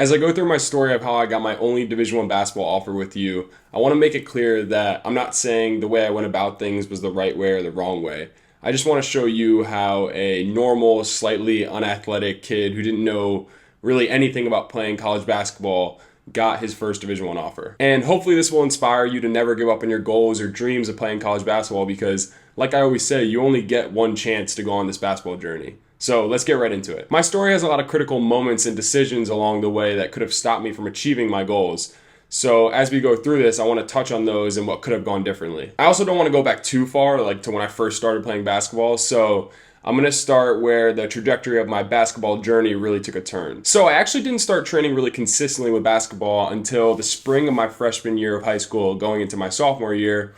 As I go through my story of how I got my only Division One basketball offer with you, I want to make it clear that I'm not saying the way I went about things was the right way or the wrong way. I just want to show you how a normal, slightly unathletic kid who didn't know really anything about playing college basketball got his first Division One offer. And hopefully this will inspire you to never give up on your goals or dreams of playing college basketball because, like I always say, you only get one chance to go on this basketball journey. So let's get right into it. My story has a lot of critical moments and decisions along the way that could have stopped me from achieving my goals. So as we go through this, I want to touch on those and what could have gone differently. I also don't want to go back too far, like to when I first started playing basketball. So I'm going to start where the trajectory of my basketball journey really took a turn. So I actually didn't start training really consistently with basketball until the spring of my freshman year of high school, going into my sophomore year,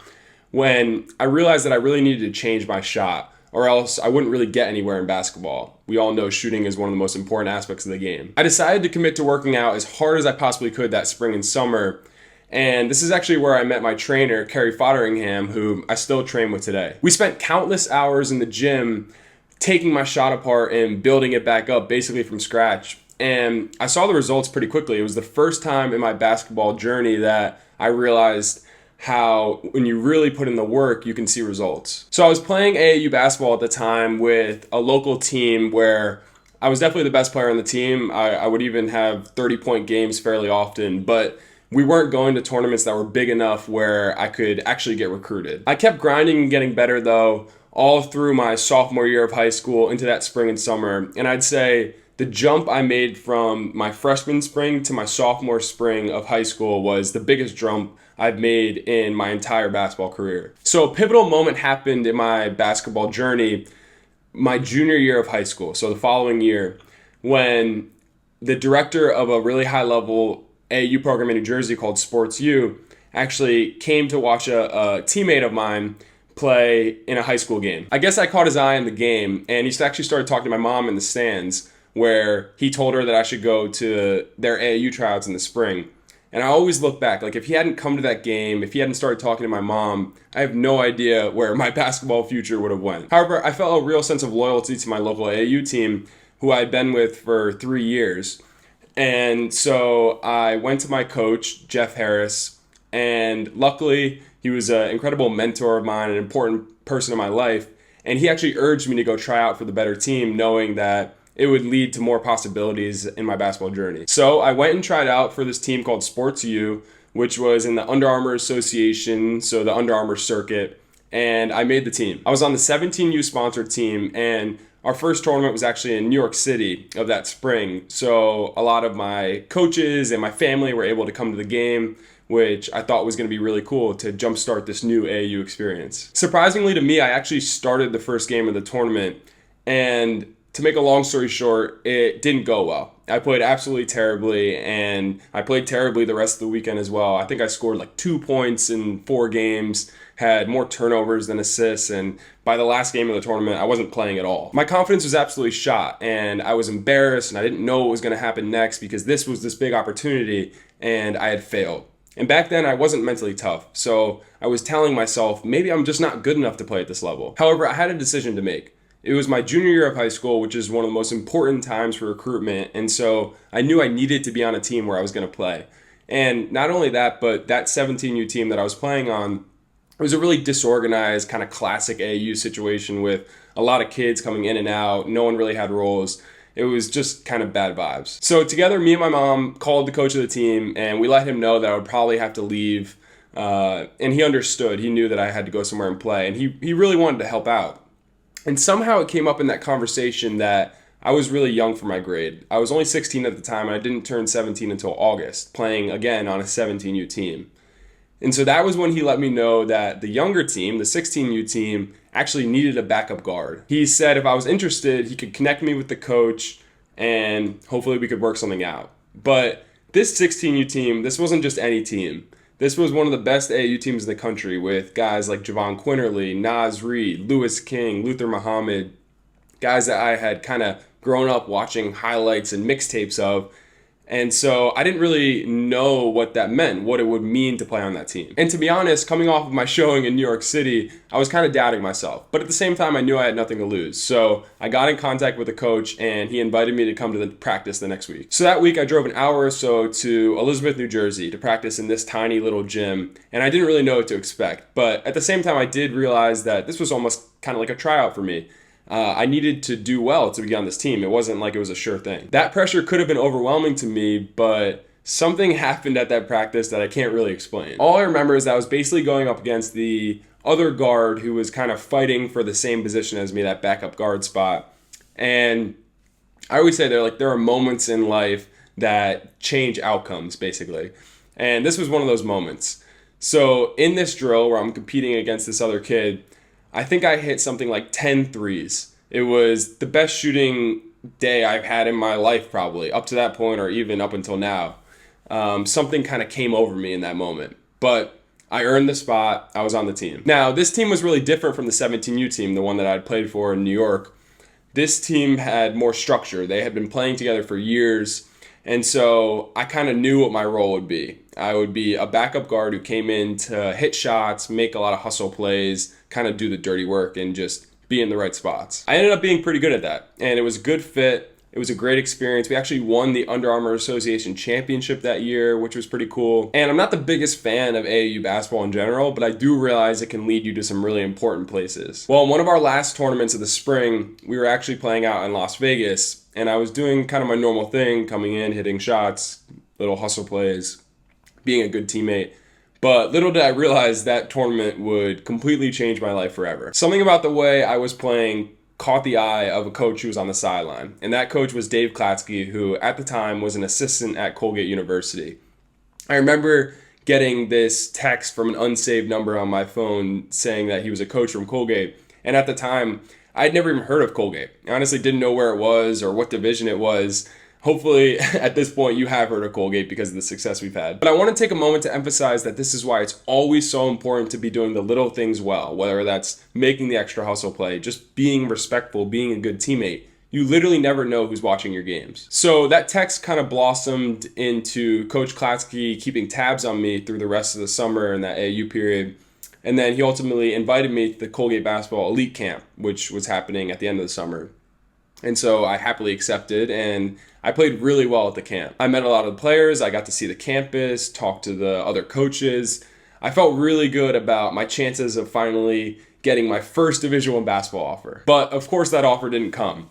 when I realized that I really needed to change my shot, or else I wouldn't really get anywhere in basketball. We all know shooting is one of the most important aspects of the game. I decided to commit to working out as hard as I possibly could that spring and summer, and this is actually where I met my trainer, Kerry Fodderingham, who I still train with today. We spent countless hours in the gym taking my shot apart and building it back up basically from scratch. And I saw the results pretty quickly. It was the first time in my basketball journey that I realized how when you really put in the work, you can see results. So I was playing AAU basketball at the time with a local team where I was definitely the best player on the team. I would even have 30-point games fairly often, but we weren't going to tournaments that were big enough where I could actually get recruited. I kept grinding and getting better though, all through my sophomore year of high school into that spring and summer. And I'd say the jump I made from my freshman spring to my sophomore spring of high school was the biggest jump I've made in my entire basketball career. So a pivotal moment happened in my basketball journey my junior year of high school, so the following year, when the director of a really high level AAU program in New Jersey called Sports U actually came to watch a teammate of mine play in a high school game. I guess I caught his eye in the game, and he actually started talking to my mom in the stands, where he told her that I should go to their AAU tryouts in the spring. And I always look back, like if he hadn't come to that game, if he hadn't started talking to my mom, I have no idea where my basketball future would have went. However, I felt a real sense of loyalty to my local AAU team, who I'd been with for 3 years. And so I went to my coach, Jeff Harris, and luckily he was an incredible mentor of mine, an important person in my life. And he actually urged me to go try out for the better team, knowing that it would lead to more possibilities in my basketball journey. So I went and tried out for this team called Sports U, which was in the Under Armour Association, so the Under Armour circuit, and I made the team. I was on the 17U sponsored team, and our first tournament was actually in New York City of that spring. So a lot of my coaches and my family were able to come to the game, which I thought was going to be really cool to jumpstart this new AAU experience. Surprisingly to me, I actually started the first game of the tournament, and to make a long story short, it didn't go well. I played absolutely terribly, and I played terribly the rest of the weekend as well. I think I scored like 2 points in 4 games, had more turnovers than assists, and by the last game of the tournament, I wasn't playing at all. My confidence was absolutely shot, and I was embarrassed, and I didn't know what was going to happen next because this was this big opportunity, and I had failed. And back then, I wasn't mentally tough, so I was telling myself, maybe I'm just not good enough to play at this level. However, I had a decision to make. It was my junior year of high school, which is one of the most important times for recruitment, and so I knew I needed to be on a team where I was going to play. And not only that, but that 17U team that I was playing on, it was a really disorganized, kind of classic AAU situation with a lot of kids coming in and out. No one really had roles. It was just kind of bad vibes. So together, me and my mom called the coach of the team, and we let him know that I would probably have to leave, and he understood. He knew that I had to go somewhere and play, and he really wanted to help out. And somehow it came up in that conversation that I was really young for my grade. I was only 16 at the time, and I didn't turn 17 until August, playing again on a 17U team. And so that was when he let me know that the younger team, the 16U team, actually needed a backup guard. He said if I was interested, he could connect me with the coach, and hopefully we could work something out. But this 16U team, this wasn't just any team. This was one of the best AAU teams in the country with guys like Javon Quinterly, Naz Reid, Lewis King, Luther Muhammad, guys that I had kind of grown up watching highlights and mixtapes of. And so I didn't really know what that meant, what it would mean to play on that team. And to be honest, coming off of my showing in New York City, I was kind of doubting myself. But at the same time, I knew I had nothing to lose. So I got in contact with the coach and he invited me to come to the practice the next week. So that week I drove an hour or so to Elizabeth, New Jersey to practice in this tiny little gym. And I didn't really know what to expect. But at the same time, I did realize that this was almost kind of like a tryout for me. I needed to do well to be on this team. It wasn't like it was a sure thing. That pressure could have been overwhelming to me, but something happened at that practice that I can't really explain. All I remember is that I was basically going up against the other guard who was kind of fighting for the same position as me, that backup guard spot. And I always say there are moments in life that change outcomes, basically. And this was one of those moments. So in this drill where I'm competing against this other kid, I think I hit something like 10 threes. It was the best shooting day I've had in my life, probably, up to that point or even up until now. Something kind of came over me in that moment. But I earned the spot. I was on the team. Now, this team was really different from the 17U team, the one that I'd played for in New York. This team had more structure. They had been playing together for years. And so I kind of knew what my role would be. I would be a backup guard who came in to hit shots, make a lot of hustle plays, kind of do the dirty work and just be in the right spots. I ended up being pretty good at that, and it was a good fit. It was a great experience. We actually won the Under Armour Association Championship that year, which was pretty cool. And I'm not the biggest fan of AAU basketball in general, but I do realize it can lead you to some really important places. Well, in one of our last tournaments of the spring, we were actually playing out in Las Vegas, and I was doing kind of my normal thing, coming in, hitting shots, little hustle plays, being a good teammate. But little did I realize that tournament would completely change my life forever. Something about the way I was playing caught the eye of a coach who was on the sideline. And that coach was Dave Klatsky, who at the time was an assistant at Colgate University. I remember getting this text from an unsaved number on my phone saying that he was a coach from Colgate. And at the time, I'd never even heard of Colgate. I honestly didn't know where it was or what division it was. Hopefully, at this point, you have heard of Colgate because of the success we've had. But I want to take a moment to emphasize that this is why it's always so important to be doing the little things well, whether that's making the extra hustle play, just being respectful, being a good teammate. You literally never know who's watching your games. So that text kind of blossomed into Coach Klatsky keeping tabs on me through the rest of the summer and that AAU period. And then he ultimately invited me to the Colgate Basketball Elite Camp, which was happening at the end of the summer. And so I happily accepted, and I played really well at the camp. I met a lot of the players, I got to see the campus, talk to the other coaches. I felt really good about my chances of finally getting my first Division I basketball offer. But of course that offer didn't come.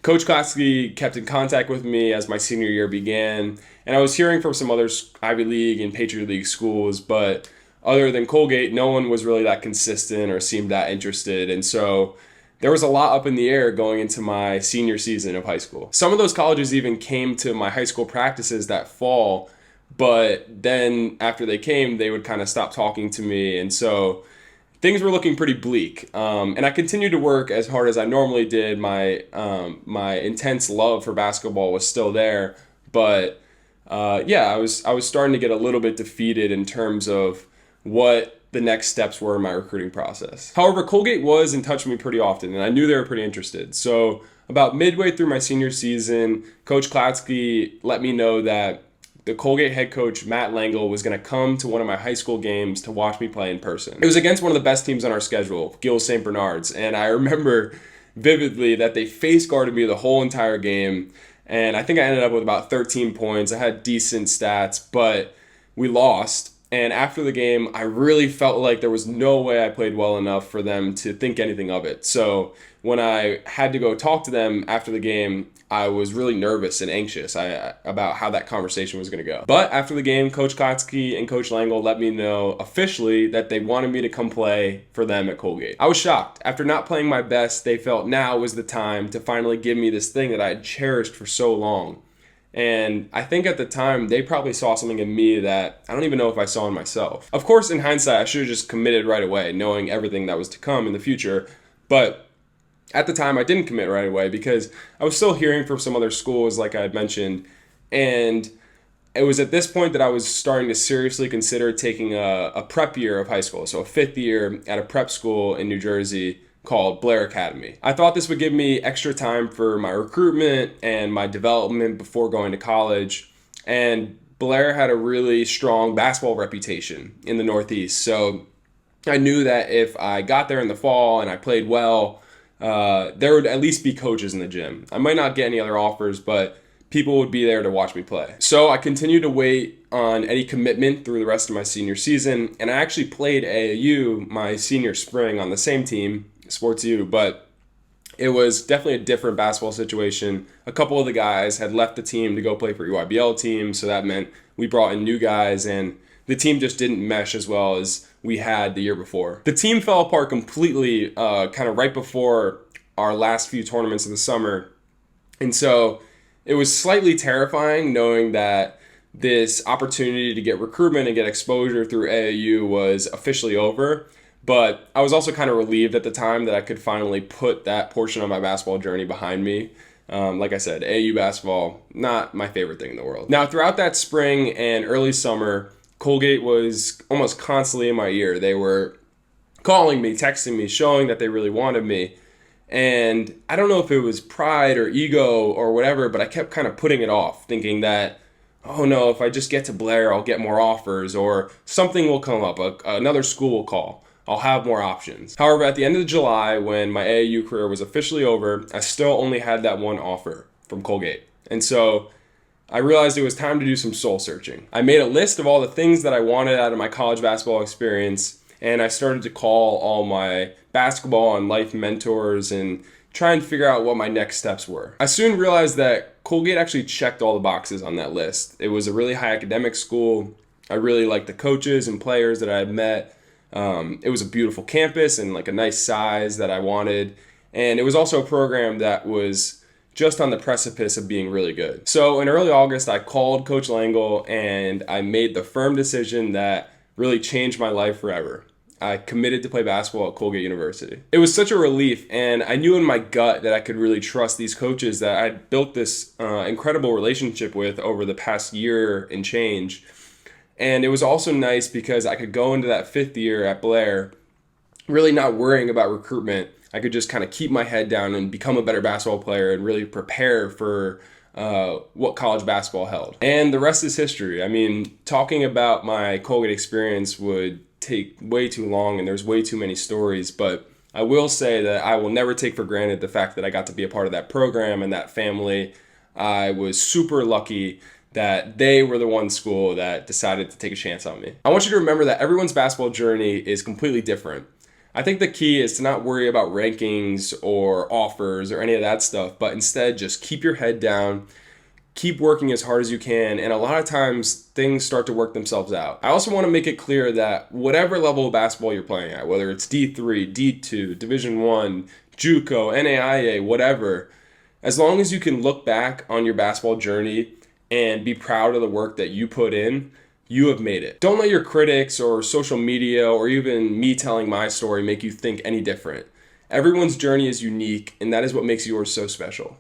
Coach Klatsky kept in contact with me as my senior year began, and I was hearing from some other Ivy League and Patriot League schools, but other than Colgate, no one was really that consistent or seemed that interested. And so there was a lot up in the air going into my senior season of high school. Some of those colleges even came to my high school practices that fall, but then after they came, they would kind of stop talking to me. And so things were looking pretty bleak. And I continued to work as hard as I normally did. My intense love for basketball was still there. But I was starting to get a little bit defeated in terms of what the next steps were in my recruiting process. However, Colgate was in touch with me pretty often, and I knew they were pretty interested. So about midway through my senior season, Coach Klatsky let me know that the Colgate head coach, Matt Langle, was going to come to one of my high school games to watch me play in person. It was against one of the best teams on our schedule, Gil St. Bernard's, and I remember vividly that they face guarded me the whole entire game, and I think I ended up with about 13 points. I had decent stats, but we lost. And after the game, I really felt like there was no way I played well enough for them to think anything of it. So when I had to go talk to them after the game, I was really nervous and anxious about how that conversation was going to go. But after the game, Coach Klatsky and Coach Langle let me know officially that they wanted me to come play for them at Colgate. I was shocked. After not playing my best, they felt now was the time to finally give me this thing that I had cherished for so long. And I think at the time, they probably saw something in me that I don't even know if I saw in myself. Of course, in hindsight, I should have just committed right away, knowing everything that was to come in the future. But at the time, I didn't commit right away because I was still hearing from some other schools, like I had mentioned. And it was at this point that I was starting to seriously consider taking a prep year of high school. So a fifth year at a prep school in New Jersey called Blair Academy. I thought this would give me extra time for my recruitment and my development before going to college. And Blair had a really strong basketball reputation in the Northeast. So I knew that if I got there in the fall and I played well, there would at least be coaches in the gym. I might not get any other offers, but people would be there to watch me play. So I continued to wait on any commitment through the rest of my senior season, and I actually played AAU my senior spring on the same team, Sports U, but it was definitely a different basketball situation. A couple of the guys had left the team to go play for EYBL teams, so that meant we brought in new guys, and the team just didn't mesh as well as we had the year before. The team fell apart completely kind of right before our last few tournaments of the summer, and so it was slightly terrifying knowing that this opportunity to get recruitment and get exposure through AAU was officially over. But I was also kind of relieved at the time that I could finally put that portion of my basketball journey behind me. Like I said, AAU basketball, not my favorite thing in the world. Now, throughout that spring and early summer, Colgate was almost constantly in my ear. They were calling me, texting me, showing that they really wanted me. And I don't know if it was pride or ego or whatever, but I kept kind of putting it off, thinking that, oh no, if I just get to Blair, I'll get more offers, or something will come up, another school will call. I'll have more options. However, at the end of July, when my AAU career was officially over, I still only had that one offer from Colgate. And so I realized it was time to do some soul searching. I made a list of all the things that I wanted out of my college basketball experience, and I started to call all my basketball and life mentors and try and figure out what my next steps were. I soon realized that Colgate actually checked all the boxes on that list. It was a really high academic school. I really liked the coaches and players that I had met. It was a beautiful campus and like a nice size that I wanted. And it was also a program that was just on the precipice of being really good. So in early August, I called Coach Langle and I made the firm decision that really changed my life forever. I committed to play basketball at Colgate University. It was such a relief, and I knew in my gut that I could really trust these coaches that I'd built this incredible relationship with over the past year and change. And it was also nice because I could go into that fifth year at Blair really not worrying about recruitment. I could just kind of keep my head down and become a better basketball player and really prepare for what college basketball held. And the rest is history. I mean, talking about my Colgate experience would take way too long and there's way too many stories, but I will say that I will never take for granted the fact that I got to be a part of that program and that family. I was super lucky that they were the one school that decided to take a chance on me. I want you to remember that everyone's basketball journey is completely different. I think the key is to not worry about rankings or offers or any of that stuff, but instead just keep your head down, keep working as hard as you can, and a lot of times things start to work themselves out. I also want to make it clear that whatever level of basketball you're playing at, whether it's D3, D2, Division I, JUCO, NAIA, whatever, as long as you can look back on your basketball journey and be proud of the work that you put in, you have made it. Don't let your critics or social media or even me telling my story make you think any different. Everyone's journey is unique, and that is what makes yours so special.